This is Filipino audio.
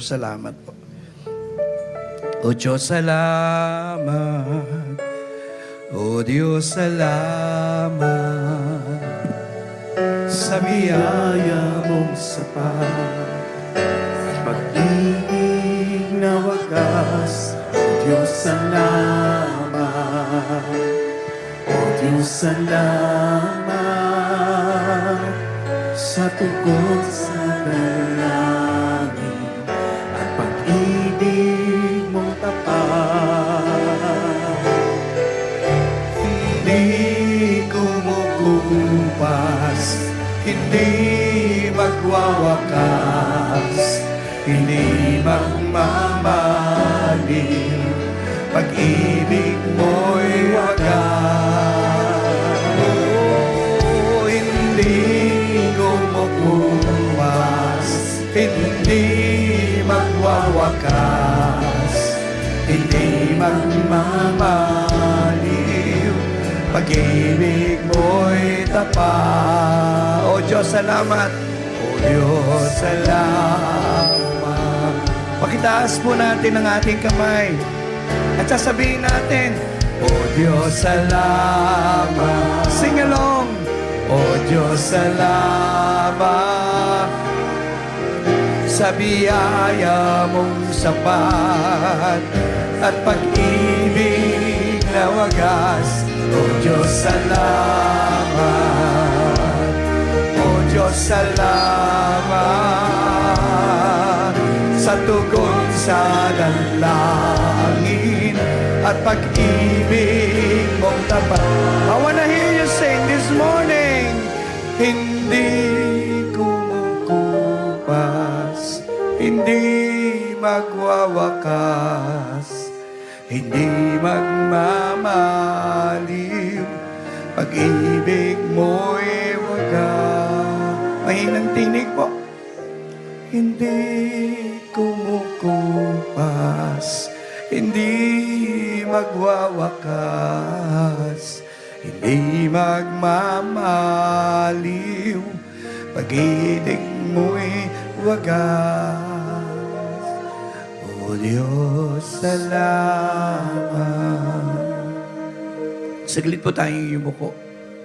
Salamat po. O Diyos, salamat. O Diyos, salamat sa biyaya mong sapat at pag-ibig na wagas. O Diyos, salamat. O Diyos, salamat sa tugon sa dalangin at pag-ibig mong tapat. Hindi kumukupas, hindi magwawakas, hindi magmamali, pag-ibig mo'y wagas. Oh, hindi kumukupas, hindi magwawakas, hindi magmamaliw, pag-ibig mo'y tapat. O Diyos, salamat. O Diyos, salamat. Pakitaas po natin ang ating kamay at sasabihin natin, O Diyos, salamat. Sing along. O Diyos, salamat sa biyaya mong sapat at pag-ibig na wagas. O Diyos, salamat. O Diyos, salamat sa tugon sa dalangin at pag-ibig mong tapat. I wanna hear you sing this morning. Hindi kumukupas, hindi magwawakas, hindi magmamaliw, pag-ibig mo'y wagas. Mahinang tinig po. Hindi kumukupas, hindi magwawakas, hindi magmamaliw, pag-ibig mo'y wagas. O Diyos, salamat. Saglit po tayong yumuko.